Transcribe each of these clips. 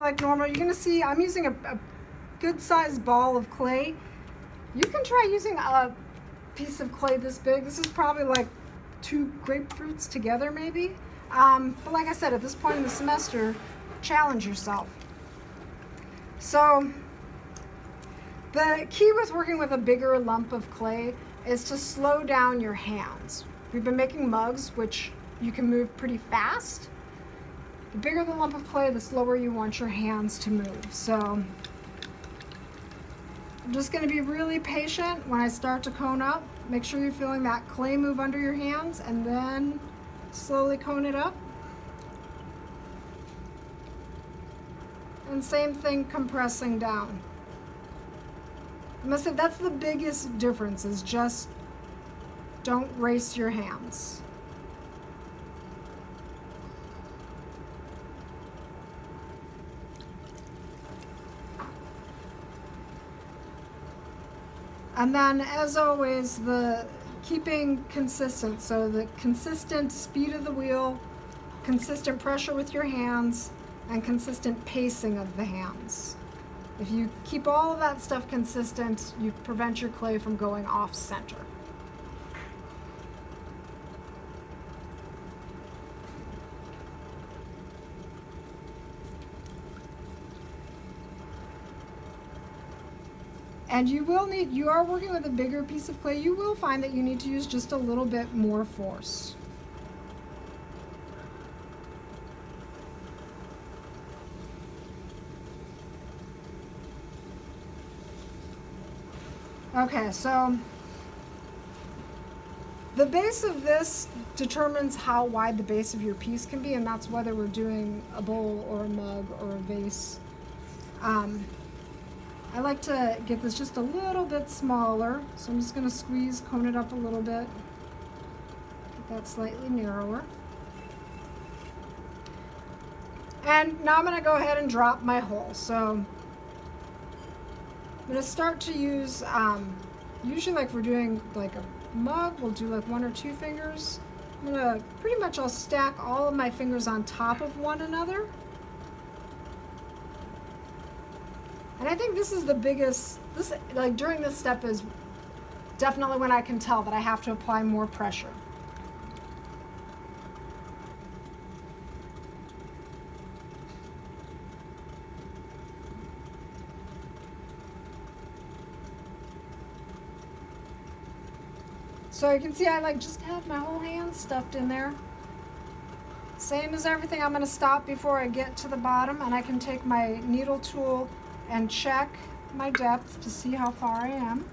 like normal. You're gonna see I'm using a good sized ball of clay. You can try using a piece of clay this big. This is probably like 2 grapefruits together maybe. But like I said, at this point in the semester, challenge yourself. So the key with working with a bigger lump of clay is to slow down your hands. We've been making mugs, which you can move pretty fast. The bigger the lump of clay, the slower you want your hands to move. So I'm just going to be really patient when I start to cone up. Make sure you're feeling that clay move under your hands and then slowly cone it up. And same thing, compressing down. I must say that's the biggest difference, is just don't race your hands. And then, as always, the keeping consistent. So the consistent speed of the wheel, consistent pressure with your hands, and consistent pacing of the hands. If you keep all of that stuff consistent, you prevent your clay from going off center. And you are working with a bigger piece of clay, you will find that you need to use just a little bit more force. Okay, so the base of this determines how wide the base of your piece can be, and that's whether we're doing a bowl or a mug or a vase. I like to get this just a little bit smaller, so I'm just going to squeeze, cone it up a little bit, get that slightly narrower. And now I'm going to go ahead and drop my hole. So I'm going to start to use, usually like we're doing like a mug, we'll do like 1 or 2 fingers. I'm going to pretty much, I'll stack all of my fingers on top of one another. And I think this is the biggest, like during this step is definitely when I can tell that I have to apply more pressure. So you can see I like just have my whole hand stuffed in there. Same as everything, I'm going to stop before I get to the bottom, and I can take my needle tool and check my depth to see how far I am.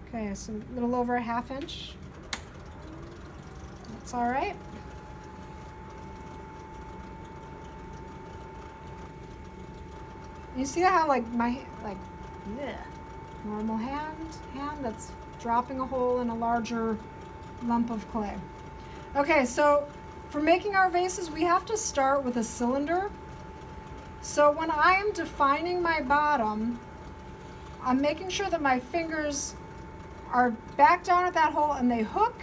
Okay, so a little over a 1/2 inch. That's all right. You see how like my normal hand that's dropping a hole in a larger lump of clay. Okay, so for making our vases, we have to start with a cylinder. So when I am defining my bottom, I'm making sure that my fingers are back down at that hole and they hook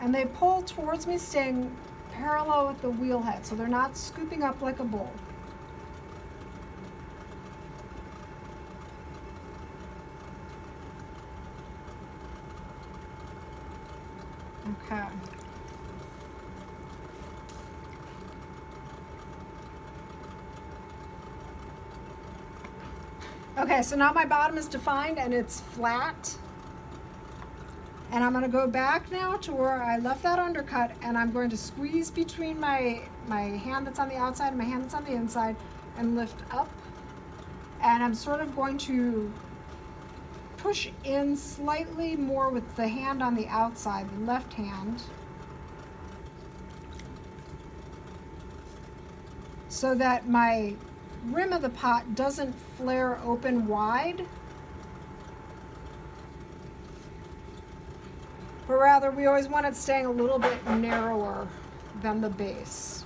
and they pull towards me, staying parallel with the wheel head, so they're not scooping up like a bowl. Okay. Okay, so now my bottom is defined and it's flat. And I'm going to go back now to where I left that undercut, and I'm going to squeeze between my hand that's on the outside and my hand that's on the inside and lift up. And I'm sort of going to push in slightly more with the hand on the outside, the left hand, so that my rim of the pot doesn't flare open wide, but rather we always want it staying a little bit narrower than the base.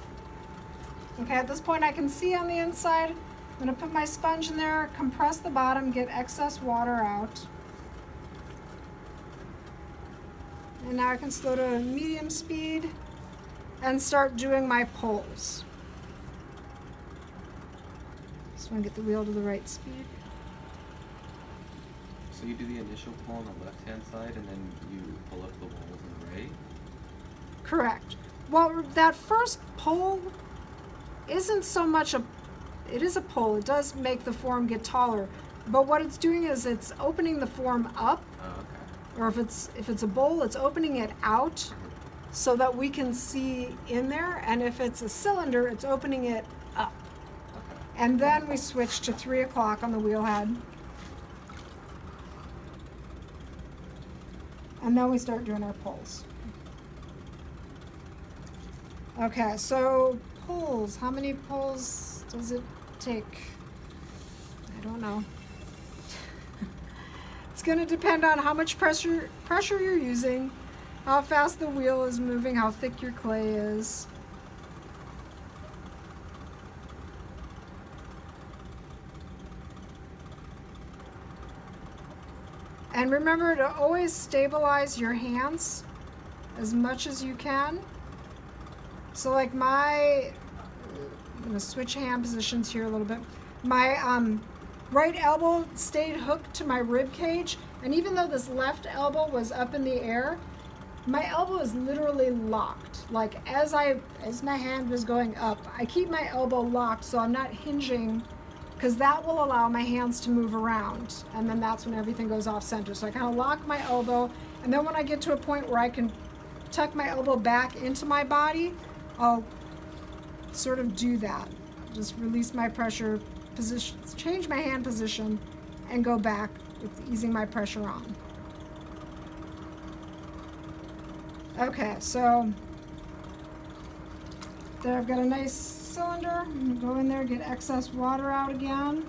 Okay, at this point I can see on the inside. I'm going to put my sponge in there, compress the bottom, get excess water out. And now I can slow to medium speed and start doing my pulls. Just want to get the wheel to the right speed. So you do the initial pull on the left-hand side, and then you pull up the walls on the right? Correct. Well, that first pull isn't so much it is a pull. It does make the form get taller. But what it's doing is it's opening the form up. Oh, okay. Or if it's a bowl, it's opening it out so that we can see in there. And if it's a cylinder, it's opening it up. Okay. And then we switch to 3 o'clock on the wheel head. And then we start doing our pulls. Okay, so pulls. How many pulls does it take? I don't know. It's going to depend on how much pressure you're using, how fast the wheel is moving, how thick your clay is. And remember to always stabilize your hands as much as you can. So like I'm going to switch hand positions here a little bit. My right elbow stayed hooked to my rib cage, and even though this left elbow was up in the air, my elbow is literally locked. Like as my hand was going up, I keep my elbow locked so I'm not hinging, because that will allow my hands to move around, and then that's when everything goes off center. So I kind of lock my elbow, and then when I get to a point where I can tuck my elbow back into my body, I'll sort of do that. Just release my pressure, position, change my hand position, and go back with easing my pressure on. Okay, so there I've got a nice cylinder. I'm gonna go in there, get excess water out again.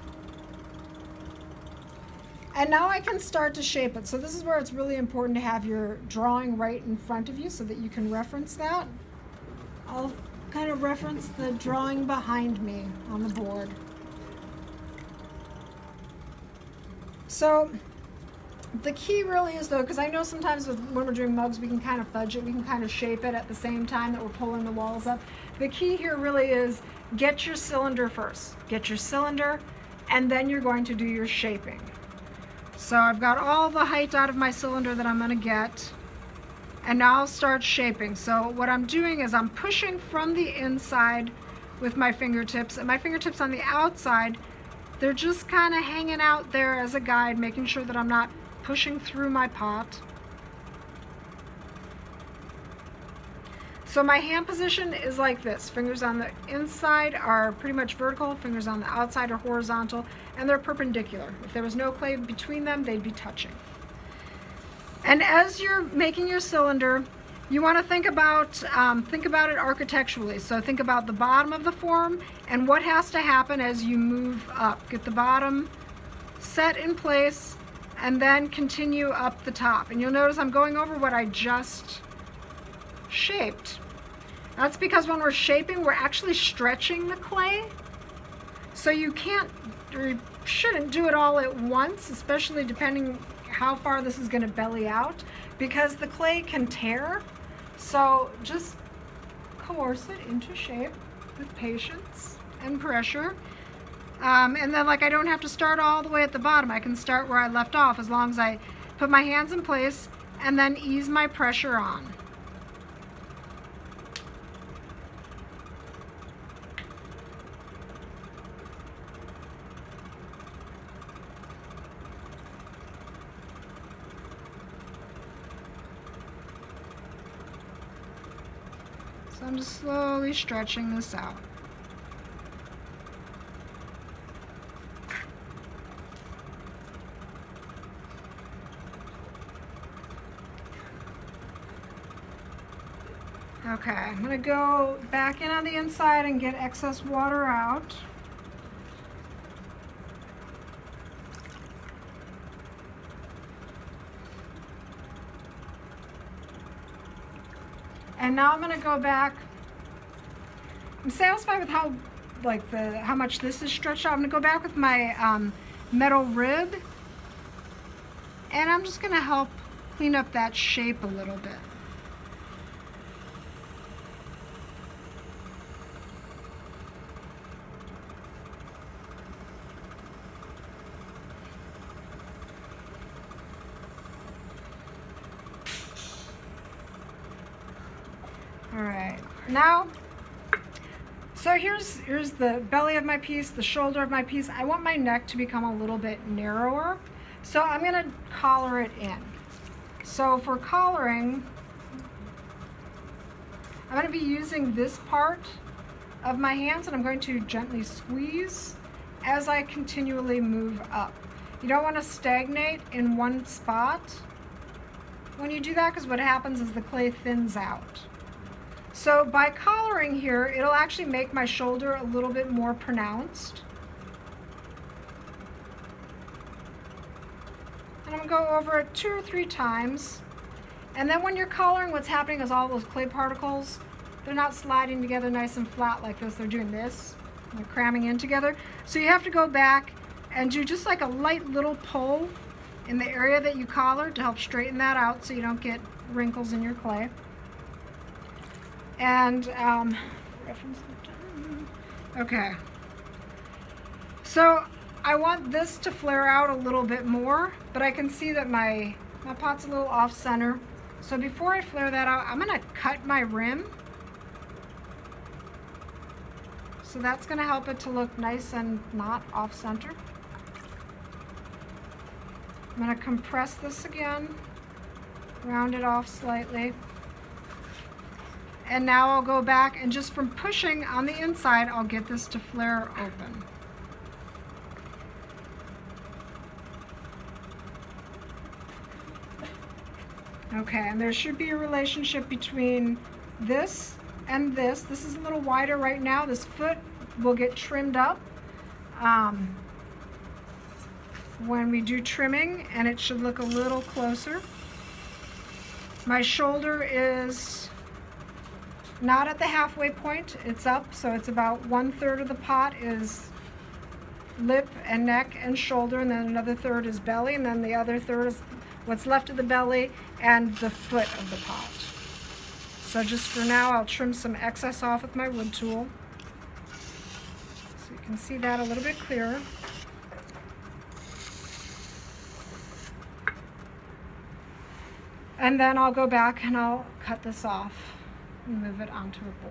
And now I can start to shape it. So this is where it's really important to have your drawing right in front of you so that you can reference that. I'll kind of reference the drawing behind me on the board. So the key really is though, because I know sometimes when we're doing mugs we can kind of fudge it, we can kind of shape it at the same time that we're pulling the walls up. The key here really is get your cylinder first. Get your cylinder, and then you're going to do your shaping. So I've got all the height out of my cylinder that I'm going to get. And now I'll start shaping. So what I'm doing is I'm pushing from the inside with my fingertips, and my fingertips on the outside, they're just kind of hanging out there as a guide, making sure that I'm not pushing through my pot. So my hand position is like this. Fingers on the inside are pretty much vertical, fingers on the outside are horizontal, and they're perpendicular. If there was no clay between them, they'd be touching. And as you're making your cylinder, you want to think about it architecturally. So think about the bottom of the form and what has to happen as you move up. Get the bottom set in place and then continue up the top. And you'll notice I'm going over what I just shaped. That's because when we're shaping, we're actually stretching the clay. So you can't or shouldn't do it all at once, especially depending how far this is going to belly out, because the clay can tear. So just coerce it into shape with patience and pressure. And then like I don't have to start all the way at the bottom. I can start where I left off as long as I put my hands in place and then ease my pressure on. So I'm just slowly stretching this out. Okay, I'm going to go back in on the inside and get excess water out. And now I'm going to go back. I'm satisfied with how much this is stretched out. I'm going to go back with my metal rib, and I'm just going to help clean up that shape a little bit. Now, so here's the belly of my piece, the shoulder of my piece. I want my neck to become a little bit narrower, so I'm going to collar it in. So for collaring, I'm going to be using this part of my hands, and I'm going to gently squeeze as I continually move up. You don't want to stagnate in one spot when you do that, because what happens is the clay thins out. So by collaring here, it'll actually make my shoulder a little bit more pronounced. And I'm going to go over it 2 or 3 times. And then when you're collaring, what's happening is all those clay particles, they're not sliding together nice and flat like this. They're doing this. They're cramming in together. So you have to go back and do just like a light little pull in the area that you collared to help straighten that out so you don't get wrinkles in your clay. And, okay. So I want this to flare out a little bit more, but I can see that my pot's a little off center. So before I flare that out, I'm gonna cut my rim. So that's gonna help it to look nice and not off center. I'm gonna compress this again, round it off slightly. And now I'll go back, and just from pushing on the inside, I'll get this to flare open. Okay, and there should be a relationship between this and this. This is a little wider right now. This foot will get trimmed up when we do trimming, and it should look a little closer. My shoulder is not at the halfway point, it's up, so it's about 1/3 of the pot is lip and neck and shoulder, and then another third is belly, and then the other third is what's left of the belly and the foot of the pot. So just for now, I'll trim some excess off with my wood tool, so you can see that a little bit clearer. And then I'll go back and I'll cut this off and move it onto a board.